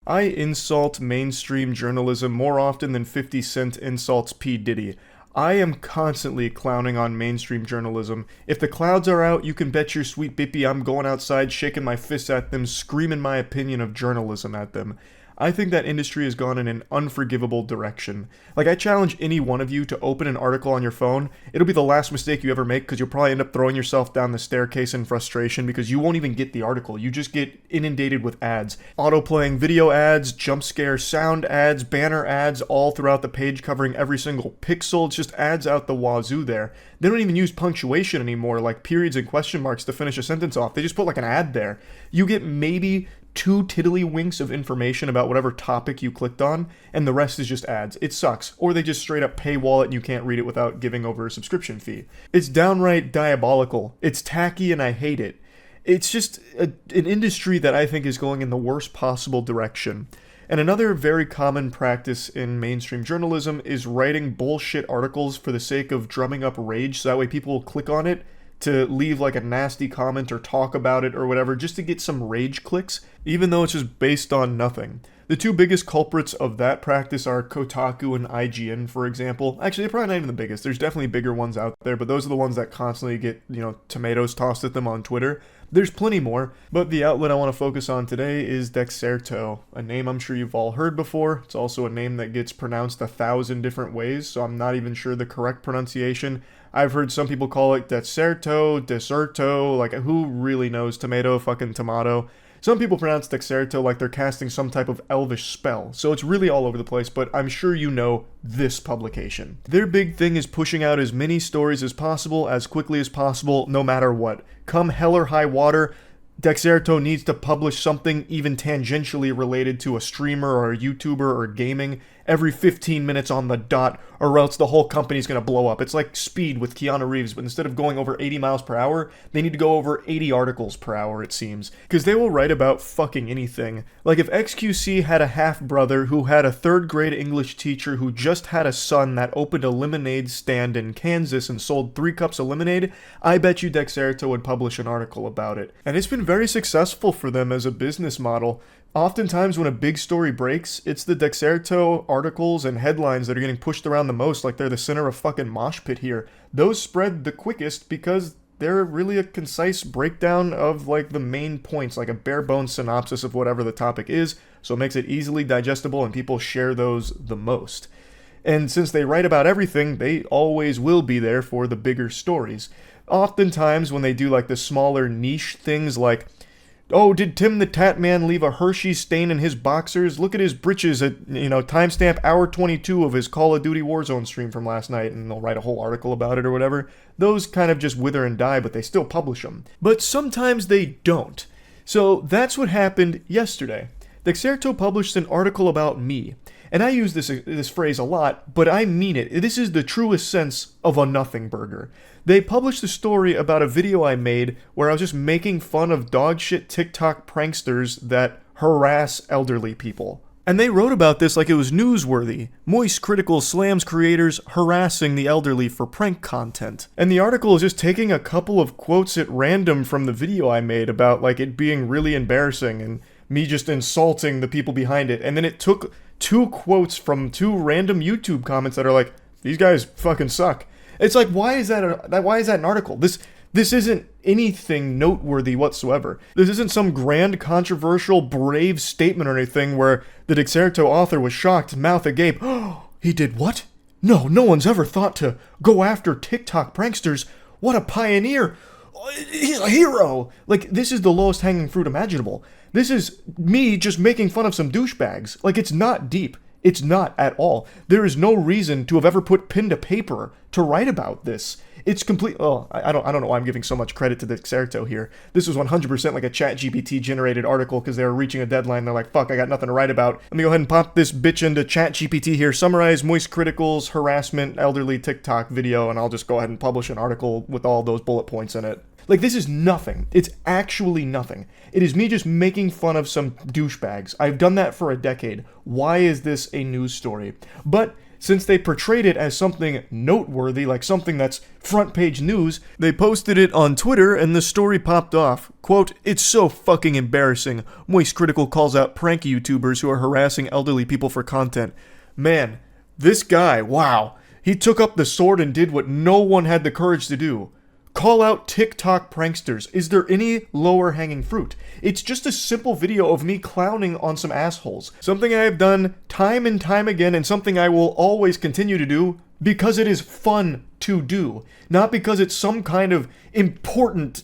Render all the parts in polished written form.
I insult mainstream journalism more often than 50 Cent insults P. Diddy. I am constantly clowning on mainstream journalism. If the clouds are out, you can bet your sweet bippy I'm going outside shaking my fists at them, screaming my opinion of journalism at them. I think that industry has gone in an unforgivable direction. Like, I challenge any one of you to open an article on your phone. It'll be the last mistake you ever make because you'll probably end up throwing yourself down the staircase in frustration because you won't even get the article. You just get inundated with ads. Auto-playing video ads, jump scare sound ads, banner ads all throughout the page covering every single pixel. It's just ads out the wazoo there. They don't even use punctuation anymore, like periods and question marks to finish a sentence off. They just put like an ad there. You get maybe 2 tiddlywinks of information about whatever topic you clicked on, and the rest is just ads. It sucks. Or they just straight up paywall it and you can't read it without giving over a subscription fee. It's downright diabolical. It's tacky and I hate it. It's just an industry that I think is going in the worst possible direction. And another very common practice in mainstream journalism is writing bullshit articles for the sake of drumming up rage so that way people will click on it to leave like a nasty comment or talk about it or whatever just to get some rage clicks, even though it's just based on nothing. The 2 biggest culprits of that practice are Kotaku and IGN, for example. Actually, they're probably not even the biggest. There's definitely bigger ones out there, but those are the ones that constantly get, tomatoes tossed at them on Twitter. There's plenty more, but the outlet I want to focus on today is Dexerto, a name I'm sure you've all heard before. It's also a name that gets pronounced 1,000 different ways, so I'm not even sure the correct pronunciation. I've heard some people call it Dexerto, like who really knows? Tomato. Some people pronounce Dexerto like they're casting some type of elvish spell, so it's really all over the place, but I'm sure you know this publication. Their big thing is pushing out as many stories as possible, as quickly as possible, no matter what. Come hell or high water, Dexerto needs to publish something even tangentially related to a streamer or a YouTuber or gaming every 15 minutes on the dot, or else the whole company's gonna blow up. It's like Speed with Keanu Reeves, but instead of going over 80 miles per hour, they need to go over 80 articles per hour, it seems. Because they will write about fucking anything. Like if XQC had a half-brother who had a 3rd grade English teacher who just had a son that opened a lemonade stand in Kansas and sold 3 cups of lemonade, I bet you Dexerto would publish an article about it. And it's been very successful for them as a business model. Oftentimes when a big story breaks, it's the Dexerto articles and headlines that are getting pushed around the most, like they're the center of fucking mosh pit here. Those spread the quickest because they're really a concise breakdown of like the main points, like a bare bones synopsis of whatever the topic is, so it makes it easily digestible and people share those the most. And since they write about everything, they always will be there for the bigger stories. Oftentimes when they do like the smaller niche things like, oh, did Tim the Tat Man leave a Hershey stain in his boxers? Look at his britches at, timestamp hour 22 of his Call of Duty Warzone stream from last night, and they'll write a whole article about it or whatever. Those kind of just wither and die, but they still publish them. But sometimes they don't. So that's what happened yesterday. Dexerto published an article about me. And I use this phrase a lot, but I mean it. This is the truest sense of a nothing burger. They published a story about a video I made where I was just making fun of dogshit TikTok pranksters that harass elderly people. And they wrote about this like it was newsworthy. Moist Critical slams creators harassing the elderly for prank content. And the article is just taking a couple of quotes at random from the video I made about like it being really embarrassing and me just insulting the people behind it. And then it took 2 quotes from 2 random YouTube comments that are like, these guys fucking suck. It's like, why is that an article? This isn't anything noteworthy whatsoever. This isn't some grand, controversial, brave statement or anything where the Dexerto author was shocked, mouth agape. Oh, he did what? No one's ever thought to go after TikTok pranksters. What a pioneer. He's a hero. Like, this is the lowest hanging fruit imaginable. This is me just making fun of some douchebags. Like, it's not deep. It's not at all. There is no reason to have ever put pen to paper to write about this. It's complete. Oh, I don't know why I'm giving so much credit to Dexerto here. This was 100% like a ChatGPT generated article because they were reaching a deadline. They're like, fuck, I got nothing to write about. Let me go ahead and pop this bitch into ChatGPT here. Summarize Moist Critical's harassment elderly TikTok video, and I'll just go ahead and publish an article with all those bullet points in it. Like, this is nothing. It's actually nothing. It is me just making fun of some douchebags. I've done that for a decade. Why is this a news story? But since they portrayed it as something noteworthy, like something that's front page news, they posted it on Twitter and the story popped off. Quote, "It's so fucking embarrassing. Moist Critical calls out prank YouTubers who are harassing elderly people for content." Man, this guy, wow. He took up the sword and did what no one had the courage to do. Call out TikTok pranksters. Is there any lower hanging fruit? It's just a simple video of me clowning on some assholes. Something I have done time and time again, and something I will always continue to do because it is fun to do. Not because it's some kind of important,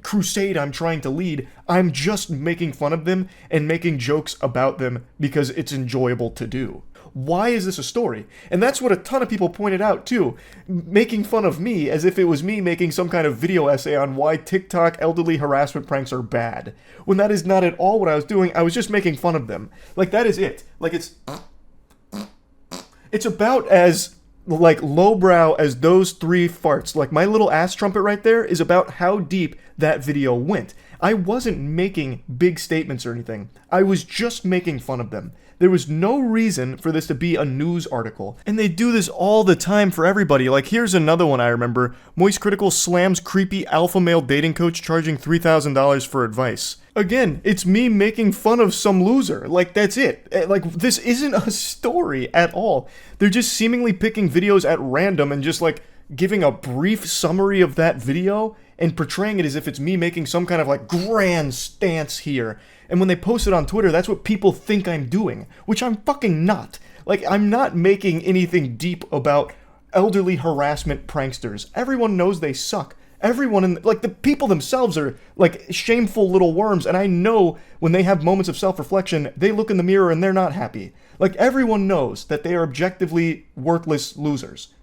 crusade I'm trying to lead. I'm just making fun of them and making jokes about them because it's enjoyable to do. Why is this a story? And that's what a ton of people pointed out too, making fun of me as if it was me making some kind of video essay on why TikTok elderly harassment pranks are bad. When that is not at all what I was doing. I was just making fun of them. Like, that is it. Like, it's about as lowbrow as those 3 farts. Like, my little ass trumpet right there is about how deep that video went. I wasn't making big statements or anything. I was just making fun of them. There was no reason for this to be a news article. And they do this all the time for everybody. Like, here's another one I remember. Moist Critical slams creepy alpha male dating coach charging $3,000 for advice. Again, it's me making fun of some loser. Like, that's it. Like, this isn't a story at all. They're just seemingly picking videos at random and just, giving a brief summary of that video and portraying it as if it's me making some kind of, grand stance here. And when they post it on Twitter, that's what people think I'm doing, which I'm fucking not. I'm not making anything deep about elderly harassment pranksters. Everyone knows they suck. Everyone the people themselves are, shameful little worms, and I know when they have moments of self-reflection, they look in the mirror and they're not happy. Everyone knows that they are objectively worthless losers.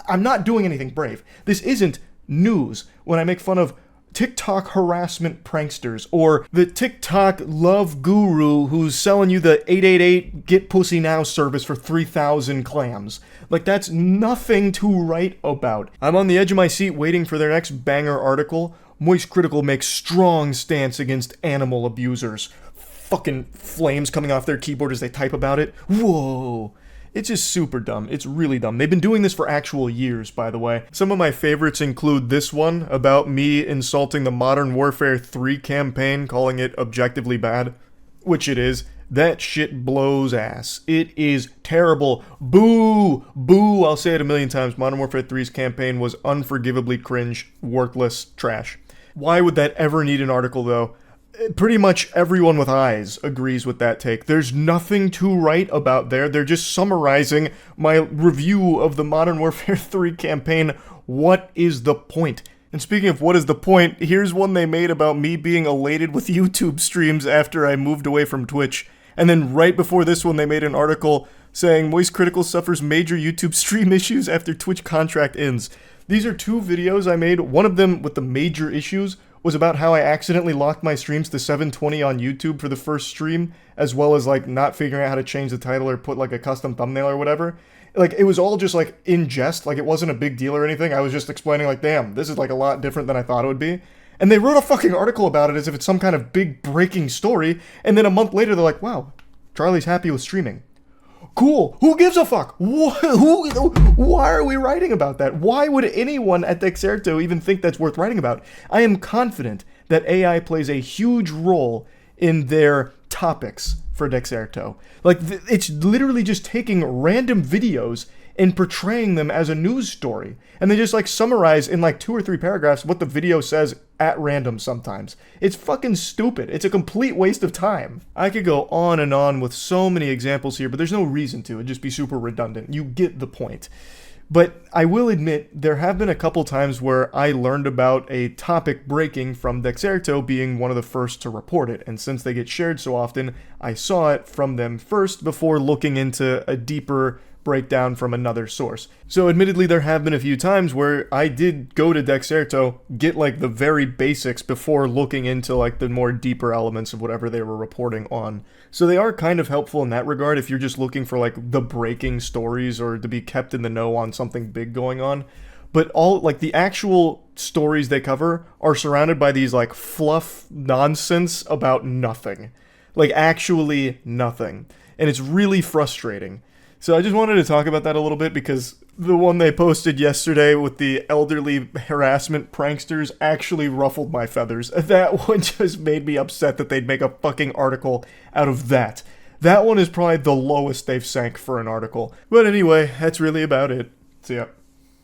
I'm not doing anything brave. This isn't news when I make fun of TikTok harassment pranksters, or the TikTok love guru who's selling you the 888 get pussy now service for 3,000 clams. That's nothing to write about. I'm on the edge of my seat waiting for their next banger article. Moist Critical makes strong stance against animal abusers. Fucking flames coming off their keyboard as they type about it. Whoa. It's just super dumb. It's really dumb. They've been doing this for actual years, by the way. Some of my favorites include this one about me insulting the Modern Warfare 3 campaign, calling it objectively bad, which it is. That shit blows ass. It is terrible. Boo! Boo! I'll say it a million times. Modern Warfare 3's campaign was unforgivably cringe, worthless trash. Why would that ever need an article, though? Pretty much everyone with eyes agrees with that take. There's nothing to write about there. They're just summarizing my review of the Modern Warfare 3 campaign. What is the point? And speaking of what is the point, here's one they made about me being elated with YouTube streams after I moved away from Twitch. And then right before this one, they made an article saying Moist Critical suffers major YouTube stream issues after Twitch contract ends. These are 2 videos I made. One of them with the major issues was about how I accidentally locked my streams to 720 on YouTube for the first stream, as well as not figuring out how to change the title or put a custom thumbnail or whatever. It was all just in jest, it wasn't a big deal or anything. I was just explaining damn, this is a lot different than I thought it would be. And they wrote a fucking article about it as if it's some kind of big breaking story, and then a month later they're like, wow, Charlie's happy with streaming. Cool. Who gives a fuck? Why are we writing about that? Why would anyone at Dexerto even think that's worth writing about? I am confident that AI plays a huge role in their topics for Dexerto. It's literally just taking random videos and portraying them as a news story. And they just summarize in 2 or 3 paragraphs what the video says at random sometimes. It's fucking stupid. It's a complete waste of time. I could go on and on with so many examples here, but there's no reason to. It'd just be super redundant. You get the point. But I will admit, there have been a couple times where I learned about a topic breaking from Dexerto being one of the first to report it, and since they get shared so often, I saw it from them first before looking into a deeper breakdown from another source. So admittedly, there have been a few times where I did go to Dexerto, get the very basics before looking into the more deeper elements of whatever they were reporting on. So they are kind of helpful in that regard if you're just looking for the breaking stories or to be kept in the know on something big going on. But all the actual stories they cover are surrounded by these fluff nonsense about nothing. Actually nothing. And it's really frustrating. So I just wanted to talk about that a little bit because the one they posted yesterday with the elderly harassment pranksters actually ruffled my feathers. That one just made me upset that they'd make a fucking article out of that. That one is probably the lowest they've sank for an article. But anyway, that's really about it. See ya.